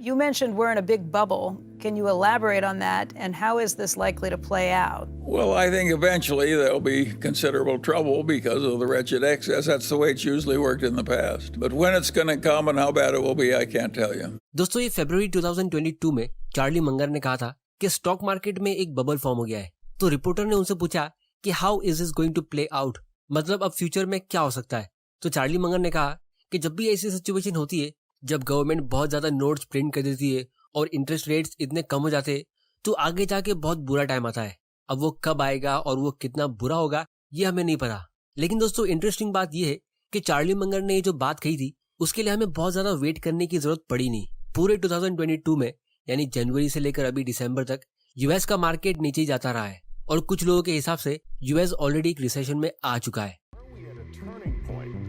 You mentioned we're in a big bubble. Can you elaborate on that, and how is this likely to play out? Well, I think eventually there'll be considerable trouble because of the wretched excess. That's the way it's usually worked in the past. But when it's going to come and how bad it will be, I can't tell you. दोस्तों ये फरवरी 2022 में Charlie Munger ने कहा था कि stock market में एक bubble form हो गया है। तो रिपोर्टर ने उनसे पूछा कि how is this going to play out, मतलब अब फ्यूचर में क्या हो सकता है। तो चार्ली मंगर ने कहा कि जब भी ऐसी सिचुएशन होती है जब गवर्नमेंट बहुत ज्यादा नोट्स प्रिंट कर देती है और इंटरेस्ट रेट्स इतने कम हो जाते हैं तो आगे जाके बहुत बुरा टाइम आता है। अब वो कब आएगा और वो कितना बुरा होगा ये हमें नहीं पता। लेकिन दोस्तों इंटरेस्टिंग बात ये है कि चार्ली मंगर ने ये जो बात कही थी उसके लिए हमें बहुत ज्यादा वेट करने की जरूरत पड़ी नहीं। पूरे 2022 में यानी जनवरी से लेकर अभी दिसंबर तक यूएस का मार्केट नीचे ही जाता रहा है और कुछ लोगों के हिसाब से यूएस ऑलरेडी एक रिसेशन में आ चुका है।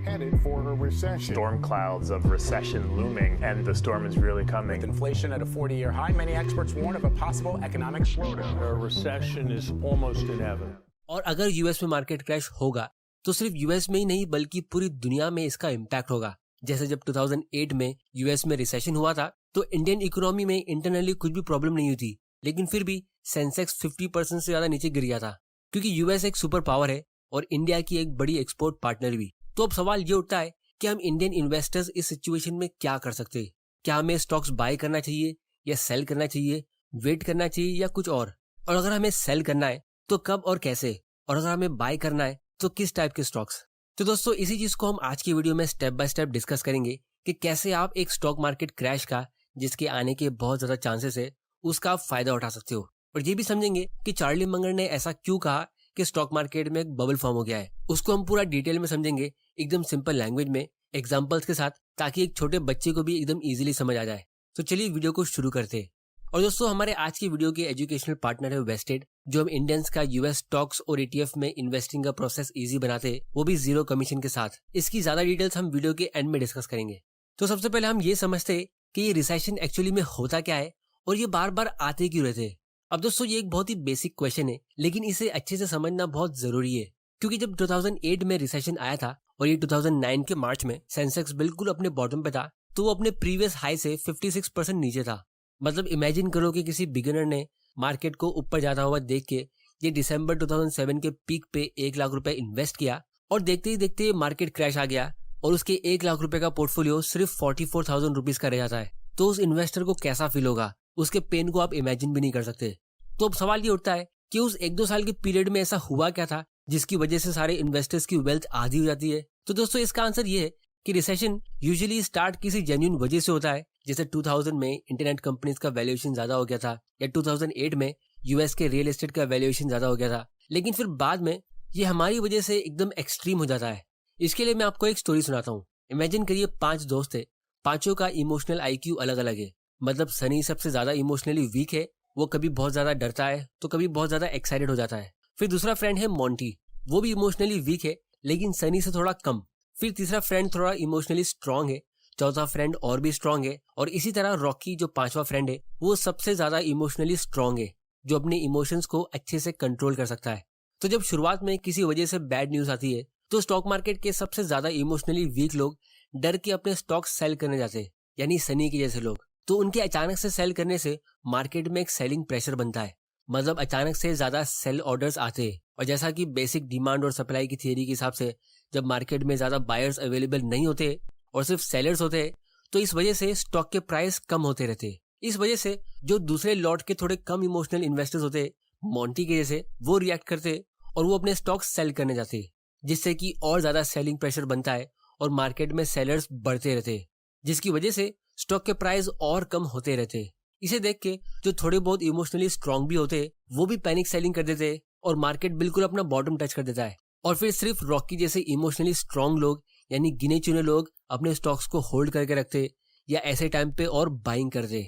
Headed for a recession. Storm clouds of recession looming, and the storm is really coming. With inflation at a 40-year high, many experts warn of a possible economic slowdown. A recession is almost inevitable. और अगर US में market crash होगा तो सिर्फ US में ही नहीं बल्कि पूरी दुनिया में इसका इम्पैक्ट होगा। जैसे जब 2008 में यूएस में रिसेशन हुआ था तो इंडियन इकोनॉमी में इंटरनली कुछ भी प्रॉब्लम नहीं हुई थी, लेकिन फिर भी सेंसेक्स 50% से ज्यादा नीचे गिर गया था क्योंकि यूएस एक सुपर पावर है और इंडिया की एक बड़ी एक्सपोर्ट पार्टनर भी। तो अब सवाल ये उठता है कि हम इंडियन इन्वेस्टर्स इस सिचुएशन में क्या कर सकते हैं। क्या हमें स्टॉक्स बाय करना चाहिए या सेल करना चाहिए, वेट करना चाहिए या कुछ और अगर हमें सेल करना है तो कब और कैसे, और अगर हमें बाय करना है तो किस टाइप के स्टॉक्स। तो दोस्तों इसी चीज को हम आज की वीडियो में स्टेप बाय स्टेप डिस्कस करेंगे कि कैसे आप एक स्टॉक मार्केट क्रैश का, जिसके आने के बहुत ज्यादा चांसेस है, उसका आप फायदा उठा सकते हो। और ये भी समझेंगे कि चार्ली मंगर ने ऐसा क्यों कहा कि स्टॉक मार्केट में एक बबल फॉर्म हो गया है। उसको हम पूरा डिटेल में समझेंगे एकदम सिंपल लैंग्वेज में एग्जांपल्स के साथ, ताकि एक छोटे बच्चे को भी एकदम इजीली समझ आ जाए। तो चलिए वीडियो को शुरू करते हैं। और दोस्तों हमारे आज की वीडियो के एजुकेशनल पार्टनर है वेस्टेड, जो हम इंडियंस का यूएस स्टॉक्स और ETF में इन्वेस्टिंग का प्रोसेस इजी बनाते हैं, वो भी 0 कमीशन के साथ। इसकी ज्यादा डिटेल्स हम वीडियो के एंड में डिस्कस करेंगे। तो सबसे पहले हम ये समझते हैं कि ये रिसेशन एक्चुअली में होता क्या है और ये बार बार आते क्यों रहते हैं। अब दोस्तों ये एक बहुत ही बेसिक क्वेश्चन है, लेकिन इसे अच्छे से समझना बहुत जरूरी है क्योंकि जब 2008 में रिसेशन आया था और ये 2009 के मार्च में सेंसेक्स बिल्कुल अपने बॉटम पे था तो वो अपने प्रीवियस हाई से 56% नीचे था। मतलब इमेजिन करो कि किसी बिगिनर ने मार्केट को ऊपर जाता हुआ देख के ये दिसंबर 2007 के पीक पे 1 लाख रुपए इन्वेस्ट किया और देखते ही देखते मार्केट क्रैश आ गया और उसके 1 लाख रुपए का पोर्टफोलियो सिर्फ 44,000 रुपीज का रह जाता है। तो उस इन्वेस्टर को कैसा फील होगा, उसके पेन को आप इमेजिन भी नहीं कर सकते। तो अब सवाल ये उठता है कि उस 1-2 साल के पीरियड में ऐसा हुआ क्या था जिसकी वजह से सारे इन्वेस्टर्स की वेल्थ आधी हो जाती है। तो दोस्तों इसका आंसर ये है कि रिसेशन यूजुअली स्टार्ट किसी जेन्युइन वजह से होता है। जैसे 2000 में इंटरनेट कंपनीज का वैल्यूएशन ज्यादा हो गया था या 2008 में यूएस के रियल एस्टेट का वैल्यूएशन ज्यादा हो गया था, लेकिन फिर बाद में ये हमारी वजह से एकदम एक्सट्रीम हो जाता है। इसके लिए मैं आपको एक स्टोरी सुनाता हूँ। इमेजिन करिए 5 दोस्त है, पांचों का इमोशनल IQ अलग अलग है। मतलब सनी सबसे ज्यादा इमोशनली वीक है, वो कभी बहुत ज्यादा डरता है तो कभी बहुत ज्यादा एक्साइटेड हो जाता है। फिर दूसरा फ्रेंड है मॉन्टी, वो भी इमोशनली वीक है लेकिन सनी से थोड़ा कम। फिर तीसरा फ्रेंड थोड़ा इमोशनली स्ट्रांग है, चौथा फ्रेंड और भी स्ट्रांग है, और इसी तरह रॉकी जो 5वां फ्रेंड है वो सबसे ज्यादा इमोशनली स्ट्रांग है, जो अपने इमोशंस को अच्छे से कंट्रोल कर सकता है। तो जब शुरुआत में किसी वजह से बैड न्यूज आती है तो स्टॉक मार्केट के सबसे ज्यादा इमोशनली वीक लोग डर के अपने स्टॉक सेल करने जाते हैं, यानी सनी के जैसे लोग। तो उनके अचानक से सेल करने से मार्केट में एक सेलिंग प्रेशर बनता है, मतलब अचानक से ज्यादा सेल ऑर्डर्स आते हैं। और जैसा कि बेसिक डिमांड और सप्लाई की थियरी के हिसाब से जब मार्केट में ज्यादा बायर्स अवेलेबल नहीं होते और सिर्फ सेलर्स होते हैं तो इस वजह से स्टॉक के प्राइस कम होते रहते हैं। इस वजह से जो दूसरे लॉट के थोड़े कम इमोशनल इन्वेस्टर्स होते हैं, मॉन्टी के जैसे, वो रिएक्ट करते और वो अपने स्टॉक सेल करने जाते हैं, जिससे कि और ज्यादा सेलिंग प्रेशर बनता है और मार्केट में सेलर्स बढ़ते रहते हैं, जिसकी वजह से स्टॉक के प्राइस और कम होते रहते हैं। इसे देख के जो थोड़े बहुत इमोशनली स्ट्रांग भी होते हैं वो भी पैनिक सेलिंग कर देते हैं और मार्केट बिल्कुल अपना बॉटम टच कर देता है। और फिर सिर्फ रॉकी जैसे इमोशनली स्ट्रांग लोग, यानी गिने चुने लोग, अपने स्टॉक्स को होल्ड करके रखते या ऐसे टाइम पे और बाइंग करते।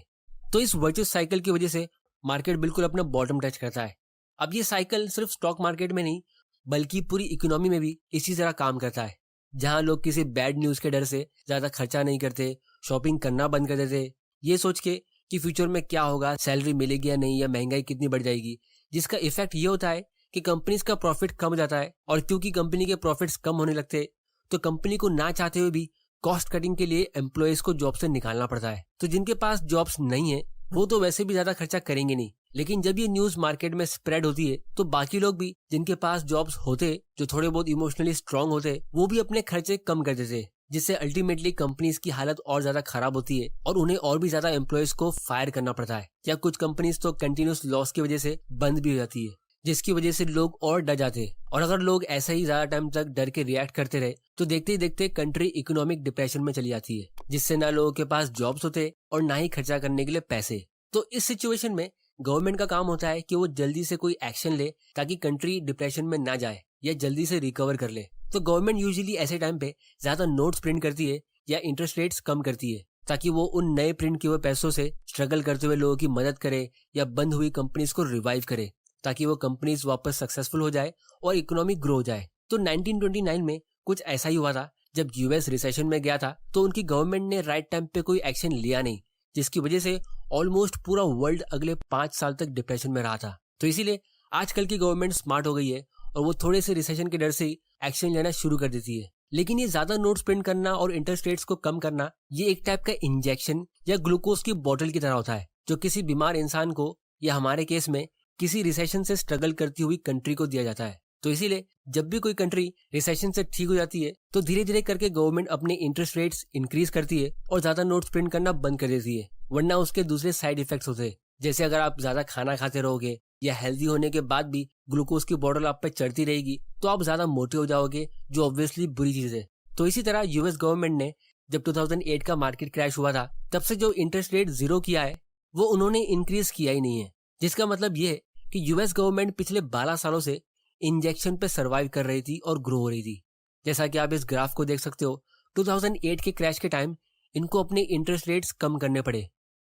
तो इस वर्चुअस साइकिल की वजह से मार्केट बिल्कुल अपना बॉटम टच करता है। अब ये साइकिल सिर्फ स्टॉक मार्केट में नहीं बल्कि पूरी इकोनॉमी में भी इसी तरह काम करता है, जहां लोग किसी बैड न्यूज के डर से ज्यादा खर्चा नहीं करते, शॉपिंग करना बंद कर देते, ये सोच के कि फ्यूचर में क्या होगा, सैलरी मिलेगी या नहीं, या महंगाई कितनी बढ़ जाएगी, जिसका इफेक्ट ये होता है कि कंपनीज का प्रॉफिट कम हो जाता है। और क्योंकि कंपनी के प्रॉफिट्स कम होने लगते तो कंपनी को ना चाहते हुए भी कॉस्ट कटिंग के लिए एम्प्लॉयज को जॉब से निकालना पड़ता है। तो जिनके पास जॉब्स नहीं है वो तो वैसे भी ज्यादा खर्चा करेंगे नहीं, लेकिन जब ये न्यूज मार्केट में स्प्रेड होती है तो बाकी लोग भी जिनके पास जॉब्स होते, जो थोड़े बहुत इमोशनली स्ट्रांग होते, वो भी अपने खर्चे कम कर देते, जिससे अल्टीमेटली कंपनीज की हालत और ज्यादा खराब होती है और उन्हें और भी ज्यादा एम्प्लॉयज को फायर करना पड़ता है, या कुछ कंपनीज तो कंटिन्यूस लॉस की वजह से बंद भी हो जाती है, जिसकी वजह से लोग और डर जाते हैं। और अगर लोग ऐसा ही ज्यादा टाइम तक डर के रिएक्ट करते रहे तो देखते ही देखते कंट्री इकोनॉमिक डिप्रेशन में चली जाती है, जिससे ना लोगों के पास जॉब्स होते और ना ही खर्चा करने के लिए पैसे। तो इस सिचुएशन में गवर्नमेंट का काम होता है कि वो जल्दी से कोई एक्शन ले ताकि कंट्री डिप्रेशन में ना जाए या जल्दी से रिकवर कर ले। तो गवर्नमेंट यूजुअली ऐसे टाइम पे ज्यादा नोट्स प्रिंट करती है या इंटरेस्ट रेट्स कम करती है, ताकि वो उन नए प्रिंट किए हुए पैसों से स्ट्रगल करते हुए लोगों की मदद करे या बंद हुई कंपनीज को रिवाइव करे, ताकि वो कंपनीज वापस सक्सेसफुल हो जाए और इकोनॉमी ग्रो हो जाए। तो 1929 में कुछ ऐसा ही हुआ था। जब यूएस रिसेशन में गया था तो उनकी गवर्नमेंट ने राइट टाइम पे कोई एक्शन लिया नहीं, जिसकी वजह से ऑलमोस्ट पूरा वर्ल्ड अगले 5 साल तक डिप्रेशन में रहा था। तो इसीलिए आजकल की गवर्नमेंट स्मार्ट हो गई है और वो थोड़े से रिसेशन के डर से ही एक्शन लेना शुरू कर देती है। लेकिन ये ज्यादा नोट्स प्रिंट करना और इंटरेस्ट रेट्स को कम करना, ये एक टाइप का इंजेक्शन या ग्लूकोज की बोतल की तरह होता है, जो किसी बीमार इंसान को या हमारे केस में किसी रिसेशन से स्ट्रगल करती हुई कंट्री को दिया जाता है। तो इसीलिए जब भी कोई कंट्री रिसेशन से ठीक हो जाती है तो धीरे धीरे करके गवर्नमेंट अपने इंटरेस्ट रेट्स इंक्रीज करती है और ज्यादा नोट्स प्रिंट करना बंद कर देती है, वरना उसके दूसरे साइड इफेक्ट्स होते हैं। जैसे अगर आप ज्यादा खाना खाते रहोगे या हेल्दी होने के बाद भी ग्लूकोज की बोतल आप पे चढ़ती रहेगी तो आप ज्यादा मोटे हो जाओगे, जो ऑब्वियसली बुरी चीज है। तो इसी तरह यूएस गवर्नमेंट ने जब 2008 का मार्केट क्रैश हुआ था तब से जो इंटरेस्ट रेट 0 किया है वो उन्होंने इंक्रीज किया ही नहीं है, जिसका मतलब ये है कि यूएस गवर्नमेंट पिछले 12 सालों से इंजेक्शन पे सरवाइव कर रही थी और ग्रो हो रही थी। जैसा कि आप इस ग्राफ को देख सकते हो, 2008 के क्रैश के टाइम इनको अपने इंटरेस्ट रेट्स कम करने पड़े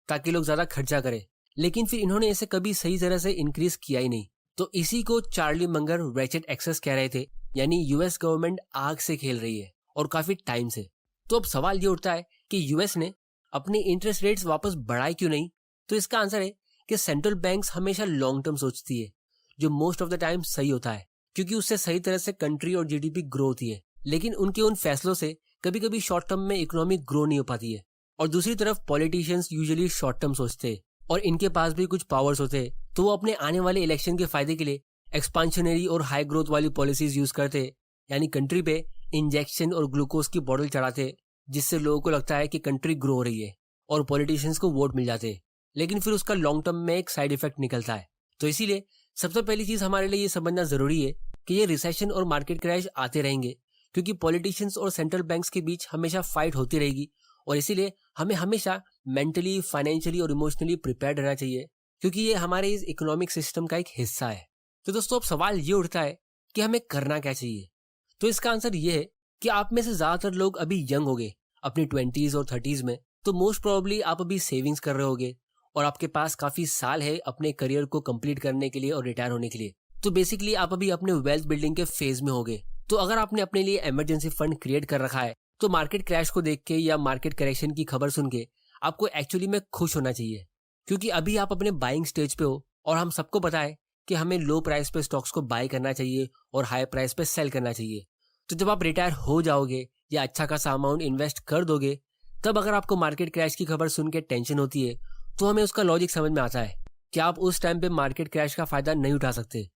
ताकि लोग ज्यादा खर्चा करें, लेकिन फिर इन्होंने इसे कभी सही तरह से इंक्रीज किया ही नहीं। तो इसी को चार्ली मंगर रेचेट एक्सेस कह रहे थे, यानी यूएस गवर्नमेंट आग से खेल रही है और काफी टाइम से। तो अब सवाल ये उठता है कि यूएस ने अपने इंटरेस्ट रेट्स वापस बढ़ाए क्यों नहीं? तो इसका आंसर है कि सेंट्रल बैंक्स हमेशा लॉन्ग टर्म सोचती है, जो मोस्ट ऑफ द टाइम सही होता है, क्योंकि उससे सही तरह से कंट्री और जीडीपी ग्रो होती है। लेकिन उनके उन फैसलों से कभी कभी शॉर्ट टर्म में इकोनॉमी ग्रो नहीं हो पाती है। और दूसरी तरफ पॉलिटिशियंस यूजुअली शॉर्ट टर्म सोचते हैं और इनके पास भी कुछ पावर्स होते हैं, तो वो अपने आने वाले इलेक्शन के फायदे के लिए एक्सपांशनरी और हाई ग्रोथ वाली पॉलिसीज यूज करते हैं, यानी कंट्री पे इंजेक्शन और ग्लूकोज की बोतल चढ़ाते, जिससे लोगों को लगता है कि कंट्री ग्रो हो रही है और पॉलिटिशियंस को वोट मिल जाते हैं, लेकिन फिर उसका लॉन्ग टर्म में एक साइड इफेक्ट निकलता है। तो इसीलिए सबसे पहली चीज हमारे लिए ये समझना जरूरी है कि ये रिसेशन और मार्केट क्रैश आते रहेंगे, क्योंकि पॉलिटिशियंस और सेंट्रल बैंक्स के बीच हमेशा फाइट होती रहेगी और इसीलिए हमें हमेशा मेंटली, फाइनेंशियली और इमोशनली प्रिपेयर्ड रहना चाहिए, क्योंकि ये हमारे इस इकोनॉमिक सिस्टम का एक हिस्सा है। तो दोस्तों, अब सवाल ये उठता है कि हमें करना क्या चाहिए? तो इसका आंसर ये है कि आप में से ज्यादातर लोग अभी यंग होंगे, अपनी 20s और 30s में, तो मोस्ट प्रोबेबली आप अभी सेविंग्स कर रहे होगे और आपके पास काफी साल है अपने करियर को कंप्लीट करने के लिए और रिटायर होने के लिए। तो बेसिकली आप अभी अपने वेल्थ बिल्डिंग के फेज में होगे। तो अगर आपने अपने लिए इमरजेंसी फंड क्रिएट कर रखा है तो मार्केट क्रैश को देख के या मार्केट करेक्शन की खबर सुन के आपको एक्चुअली में खुश होना चाहिए, क्योंकि अभी आप अपने बाइंग स्टेज पे हो और हम सबको पता है कि हमें लो प्राइस पे स्टॉक्स को बाय करना चाहिए और हाई प्राइस पे सेल करना चाहिए। तो जब आप रिटायर हो जाओगे या अच्छा खासा अमाउंट इन्वेस्ट कर दोगे, तब अगर आपको मार्केट क्रैश की खबर सुन के टेंशन होती है तो हमें उसका लॉजिक समझ में आता है कि आप उस टाइम पे मार्केट क्रैश का फायदा नहीं उठा सकते।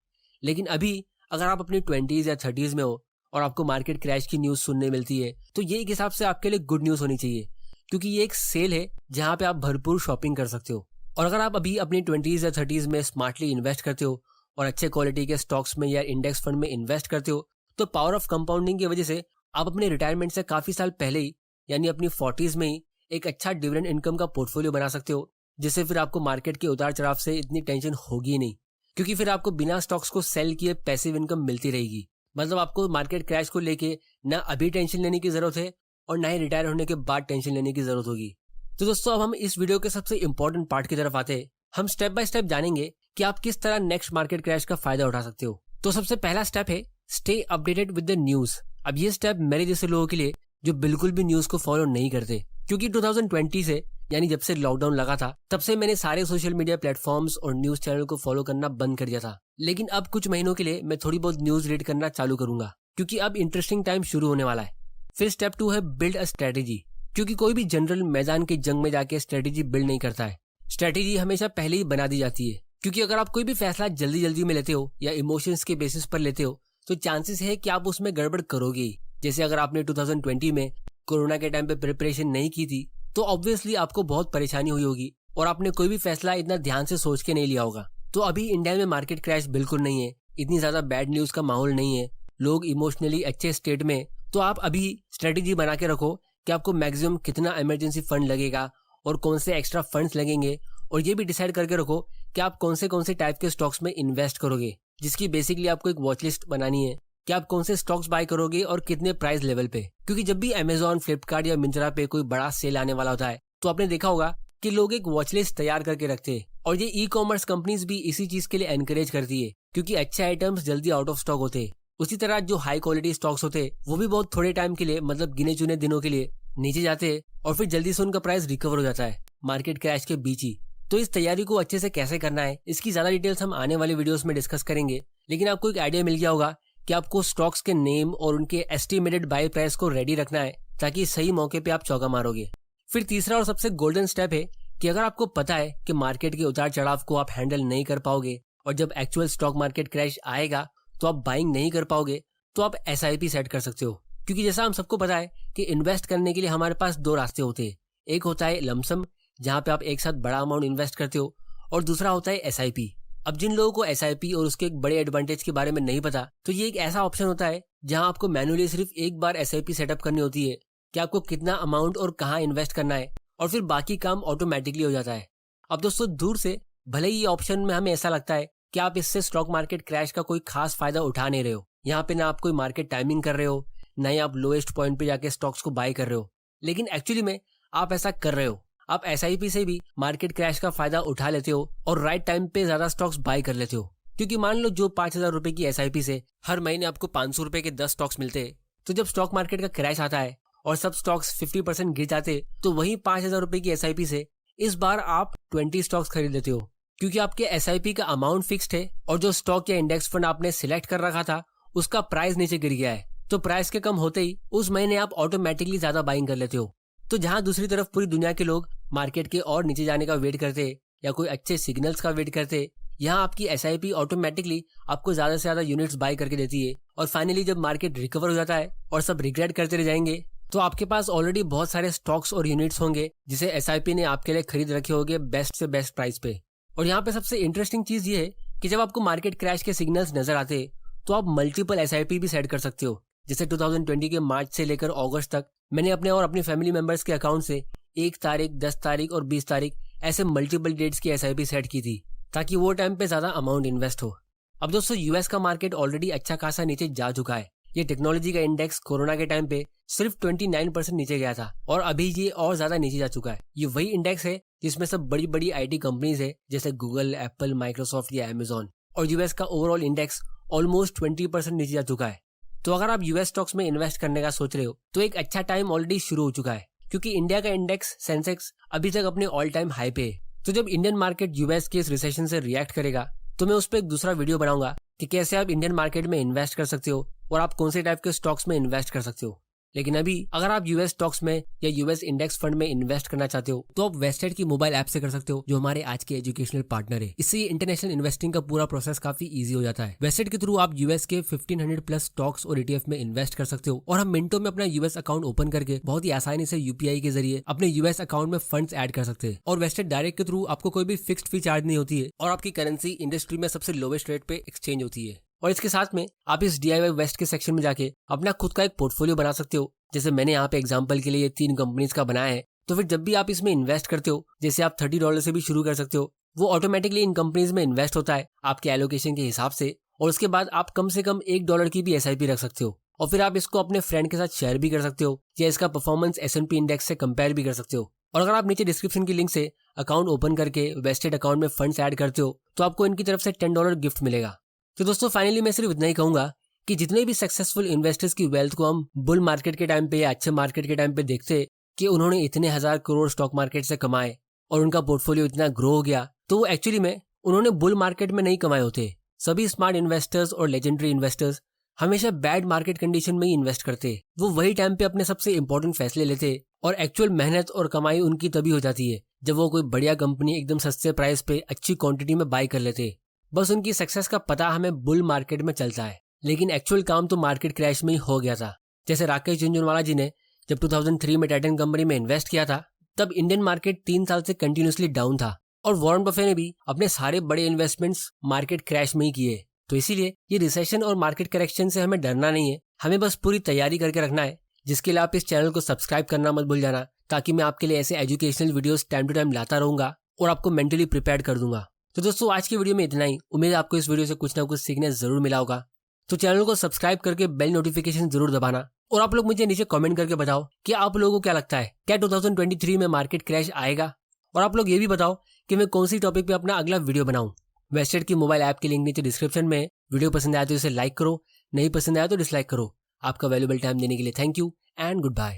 लेकिन अभी अगर आप अपनी 20s या 30s में हो और आपको मार्केट क्रैश की न्यूज सुनने मिलती है तो ये एक हिसाब से आपके लिए गुड न्यूज होनी चाहिए, क्योंकि ये एक सेल है जहां पे आप भरपूर शॉपिंग कर सकते हो। और अगर आप अभी अपनी 20s या 30s में स्मार्टली इन्वेस्ट करते हो और अच्छे क्वालिटी के स्टॉक्स में या इंडेक्स फंड में इन्वेस्ट करते हो, तो पावर ऑफ कंपाउंडिंग की वजह से आप अपने रिटायरमेंट से काफी साल पहले ही, यानी अपनी 40s में ही, एक अच्छा डिविडेंड इनकम का पोर्टफोलियो बना सकते हो, जिससे फिर आपको मार्केट के उतार चढ़ाव से इतनी टेंशन होगी नहीं, क्योंकि फिर आपको बिना स्टॉक्स को सेल किए पैसिव इनकम मिलती रहेगी। मतलब आपको मार्केट क्रैश को लेके ना अभी टेंशन लेने की जरूरत है और ना ही रिटायर होने के बाद टेंशन लेने की जरूरत होगी। तो दोस्तों, अब हम इस वीडियो के सबसे इंपॉर्टेंट पार्ट की तरफ आते हैं। हम स्टेप बाय स्टेप जानेंगे कि आप किस तरह नेक्स्ट मार्केट क्रैश का फायदा उठा सकते हो। तो सबसे पहला स्टेप है stay updated with the news. अब ये स्टेप मेरे जैसे लोगों के लिए जो बिल्कुल भी न्यूज को फॉलो नहीं करते, क्योंकि 2020 से, यानी जब से लॉकडाउन लगा था, तब से मैंने सारे सोशल मीडिया प्लेटफॉर्म्स और न्यूज चैनल को फॉलो करना बंद कर दिया था। लेकिन अब कुछ महीनों के लिए मैं थोड़ी बहुत न्यूज रीड करना चालू करूंगा, क्योंकि अब इंटरेस्टिंग टाइम शुरू होने वाला है। फिर स्टेप 2 है बिल्ड अ स्ट्रेटेजी, क्योंकि कोई भी जनरल मैदान की जंग में जाके स्ट्रेटेजी बिल्ड नहीं करता है। स्ट्रेटेजी हमेशा पहले ही बना दी जाती है, क्योंकि अगर आप कोई भी फैसला जल्दी जल्दी में लेते हो या इमोशंस के बेसिस पर लेते हो तो चांसेस है कि आप उसमें गड़बड़ करोगे ही। जैसे अगर आपने 2020 में कोरोना के टाइम पे प्रिपरेशन नहीं की थी तो ऑब्वियसली आपको बहुत परेशानी हुई होगी और आपने कोई भी फैसला इतना ध्यान से सोच के नहीं लिया होगा। तो अभी इंडिया में मार्केट क्रैश बिल्कुल नहीं है, इतनी ज्यादा बैड न्यूज का माहौल नहीं है, लोग इमोशनली अच्छे स्टेट में। तो आप अभी स्ट्रेटेजी बना के रखो कि आपको मैक्सिमम कितना इमरजेंसी फंड लगेगा और कौन से एक्स्ट्रा फंड्स लगेंगे, और ये भी डिसाइड करके रखो कि आप कौन से टाइप के स्टॉक्स में इन्वेस्ट करोगे, जिसकी बेसिकली आपको एक वॉच लिस्ट बनानी है कि आप कौन से स्टॉक्स बाय करोगे और कितने प्राइस लेवल पे। क्योंकि जब भी अमेजॉन, फ्लिपकार्ट या मिंत्रा पे कोई बड़ा सेल आने वाला होता है तो आपने देखा होगा कि लोग एक वॉच लिस्ट तैयार करके रखते हैं, और ये ई कॉमर्स कंपनीज भी इसी चीज के लिए एनकरेज करती है, क्योंकि अच्छे आइटम्स जल्दी आउट ऑफ स्टॉक होते हैं। उसी तरह जो हाई क्वालिटी स्टॉक्स होते हैं वो भी बहुत थोड़े टाइम के लिए, मतलब गिने चुने दिनों के लिए नीचे जाते हैं और फिर जल्दी से उनका प्राइस रिकवर हो जाता है मार्केट क्रैश के बीच ही। तो इस तैयारी को अच्छे से कैसे करना है इसकी ज्यादा डिटेल्स हम आने वाले वीडियोस में डिस्कस करेंगे, लेकिन आपको एक आइडिया मिल गया होगा कि आपको स्टॉक्स के नेम और उनके एस्टिमेटेड बाय प्राइस को रेडी रखना है ताकि सही मौके पे आप चौका मारोगे। फिर तीसरा और सबसे गोल्डन स्टेप है कि अगर आपको पता है कि मार्केट के उतार चढ़ाव को आप हैंडल नहीं कर पाओगे और जब एक्चुअल स्टॉक मार्केट क्रैश आएगा तो आप बाइंग नहीं कर पाओगे, तो आप SIP सेट कर सकते हो। क्योंकि जैसा हम सबको पता है कि इन्वेस्ट करने के लिए हमारे पास दो रास्ते होते हैं, एक होता है लमसम जहाँ पे आप एक साथ बड़ा अमाउंट इन्वेस्ट करते हो, और दूसरा होता है SIP। अब जिन लोगों को SIP और उसके एक बड़े एडवांटेज के बारे में नहीं पता, तो ये एक ऐसा ऑप्शन होता है जहां आपको मैन्युअली सिर्फ एक बार SIP सेटअप करनी होती है कि आपको कितना अमाउंट और कहाँ इन्वेस्ट करना है, और फिर बाकी काम ऑटोमेटिकली हो जाता है। अब दोस्तों दूर से भले ही ये ऑप्शन में हमें ऐसा लगता है कि आप इससे स्टॉक मार्केट क्रैश का कोई खास फायदा उठा नहीं रहे हो, यहाँ पे ना आप कोई मार्केट टाइमिंग कर रहे हो, ना ही आप लोएस्ट पॉइंट पे जाके स्टॉक्स को बाय कर रहे हो, लेकिन एक्चुअली में आप ऐसा कर रहे हो। आप SIP से भी मार्केट क्रैश का फायदा उठा लेते हो और राइट टाइम पे ज्यादा स्टॉक्स बाय कर लेते हो। क्योंकि मान लो जो 5,000 रुपए की SIP से हर महीने आपको 500 रुपए के 10 स्टॉक्स मिलते हैं, तो जब स्टॉक मार्केट का क्रैश आता है और सब स्टॉक्स 50% गिर जाते, तो वही 5,000 रुपए की SIP से इस बार आप 20 स्टॉक्स खरीद लेते हो, क्योंकि आपके SIP का अमाउंट फिक्स्ड है और जो स्टॉक या इंडेक्स फंड आपने सिलेक्ट कर रखा था उसका प्राइस नीचे गिर गया है। तो प्राइस के कम होते ही उस महीने आप ऑटोमेटिकली ज्यादा बाइंग कर लेते हो। तो जहां दूसरी तरफ पूरी दुनिया के लोग मार्केट के और नीचे जाने का वेट करते या कोई अच्छे सिग्नल्स का वेट करते, यहाँ आपकी SIP ऑटोमेटिकली आपको ज्यादा से ज्यादा यूनिट्स बाय करके देती है, और फाइनली जब मार्केट रिकवर हो जाता है और सब रिग्रेट करते रह जाएंगे तो आपके पास ऑलरेडी बहुत सारे स्टॉक्स और यूनिट्स होंगे जिसे SIP ने आपके लिए खरीद रखे होंगे बेस्ट से बेस्ट प्राइस पे। और यहाँ पे सबसे इंटरेस्टिंग चीज ये है कि जब आपको मार्केट क्रैश के सिग्नल्स नजर आते तो आप मल्टीपल SIP भी सेट कर सकते हो। जैसे 2020 के मार्च से लेकर अगस्त तक मैंने अपने और अपनी फैमिली मेंबर्स के अकाउंट से 1 तारीख, 10 तारीख और 20 तारीख ऐसे मल्टीपल डेट्स की SIP सेट की थी ताकि वो टाइम पे ज्यादा अमाउंट इन्वेस्ट हो। अब दोस्तों US का मार्केट ऑलरेडी अच्छा खासा नीचे जा चुका है। ये टेक्नोलॉजी का इंडेक्स कोरोना के टाइम पे सिर्फ 29% नीचे गया था और अभी ये और ज्यादा नीचे जा चुका है। ये वही इंडेक्स है जिसमें सब बड़ी बड़ी IT कंपनीज है जैसे गूगल, एप्पल, माइक्रोसॉफ्ट या अमेजॉन, और US का ओवरऑल इंडेक्स ऑलमोस्ट 20% नीचे जा चुका है। तो अगर आप US स्टॉक्स में इन्वेस्ट करने का सोच रहे हो तो एक अच्छा टाइम ऑलरेडी शुरू हो चुका है, क्योंकि इंडिया का इंडेक्स सेंसेक्स अभी तक अपने ऑल टाइम हाई पे है। तो जब इंडियन मार्केट US के इस रिसेशन से रिएक्ट करेगा तो मैं उस पर एक दूसरा वीडियो बनाऊंगा कि कैसे आप इंडियन मार्केट में इन्वेस्ट कर सकते हो और आप कौन से टाइप के स्टॉक्स में इन्वेस्ट कर सकते हो। लेकिन अभी अगर आप US स्टॉक्स में या US इंडेक्स फंड में इन्वेस्ट करना चाहते हो तो आप वेस्टेड की मोबाइल ऐप से कर सकते हो, जो हमारे आज के एजुकेशनल पार्टनर है। इससे इंटरनेशनल इन्वेस्टिंग का पूरा प्रोसेस काफी इजी हो जाता है। वेस्टेड के थ्रू आप US के 1500 प्लस स्टॉक्स और ETF में इन्वेस्ट कर सकते हो, और हम मिनटों में अपना US अकाउंट ओपन करके बहुत ही आसानी से UPI के जरिए अपने US अकाउंट में फंड्स ऐड कर सकते हैं। और वेस्टेड डायरेक्ट के थ्रू आपको कोई भी फिक्स्ड फी चार्ज नहीं होती है और आपकी करेंसी इंडस्ट्री में सबसे लोवेस्ट रेट पे एक्सचेंज होती है। और इसके साथ में आप इस DIY वेस्ट के सेक्शन में जाके अपना खुद का एक पोर्टफोलियो बना सकते हो। जैसे मैंने यहाँ पे एग्जांपल के लिए 3 कंपनीज का बनाया है, तो फिर जब भी आप इसमें इन्वेस्ट करते हो, जैसे आप $30 से भी शुरू कर सकते हो, वो ऑटोमेटिकली इन कंपनीज में इन्वेस्ट होता है आपके एलोकेशन के हिसाब से, और उसके बाद आप कम से कम $1 की भी SIP रख सकते हो, और फिर आप इसको अपने फ्रेंड के साथ शेयर भी कर सकते हो या इसका परफॉर्मेंस S&P इंडेक्स से कंपेयर भी कर सकते हो। और अगर आप नीचे डिस्क्रिप्शन की लिंक से अकाउंट ओपन करके वेस्टेड अकाउंट में फंड्स ऐड करते हो तो आपको इनकी तरफ से $10 गिफ्ट मिलेगा। तो दोस्तों फाइनली मैं सिर्फ इतना ही कहूंगा कि जितने भी सक्सेसफुल इन्वेस्टर्स की वेल्थ को हम बुल मार्केट के टाइम पे या अच्छे मार्केट के टाइम पे देखते कि उन्होंने इतने 1000 करोड़ स्टॉक मार्केट से कमाए और उनका पोर्टफोलियो इतना ग्रो हो गया, तो वो एक्चुअली में उन्होंने बुल मार्केट में नहीं कमाए होते। सभी स्मार्ट इन्वेस्टर्स और लेजेंडरी इन्वेस्टर्स हमेशा बैड मार्केट कंडीशन में ही इन्वेस्ट करते। वो वही टाइम पे अपने सबसे इंपॉर्टेंट फैसले लेते और एक्चुअल मेहनत और कमाई उनकी तभी हो जाती है जब वो कोई बढ़िया कंपनी एकदम सस्ते प्राइस पे अच्छी क्वांटिटी में बाय कर लेते। बस उनकी सक्सेस का पता हमें बुल मार्केट में चलता है, लेकिन एक्चुअल काम तो मार्केट क्रैश में ही हो गया था। जैसे राकेश झुनझुनवाला जी ने जब 2003 में टाइटन कंपनी में इन्वेस्ट किया था, तब इंडियन मार्केट 3 साल से कंटिन्यूसली डाउन था और वॉरेन बफे ने भी अपने सारे बड़े इन्वेस्टमेंट्स मार्केट क्रैश में ही किए। तो इसीलिए ये रिसेशन और मार्केट करेक्शन से हमें डरना नहीं है, हमें बस पूरी तैयारी करके रखना है। जिसके लिए आप इस चैनल को सब्सक्राइब करना मत भूल जाना, ताकि मैं आपके लिए ऐसे educational videos time to time लाता रहूंगा और आपको मेंटली प्रिपेयर कर दूंगा। तो दोस्तों आज की वीडियो में इतना ही। उम्मीद है आपको इस वीडियो से कुछ ना कुछ सीखने जरूर मिला होगा। तो चैनल को सब्सक्राइब करके बेल नोटिफिकेशन जरूर दबाना और आप लोग मुझे नीचे कमेंट करके बताओ कि आप लोगों को क्या लगता है, क्या 2023 में मार्केट क्रैश आएगा। और आप लोग ये भी बताओ कि मैं कौन सी टॉपिक पे अपना अगला वीडियो बनाऊं। वेस्टेड की मोबाइल ऐप की लिंक नीचे डिस्क्रिप्शन में। वीडियो पसंद आया तो इसे लाइक करो, नहीं पसंद आया तो डिसलाइक करो। आपका वैल्यूएबल टाइम देने के लिए thank you and good bye.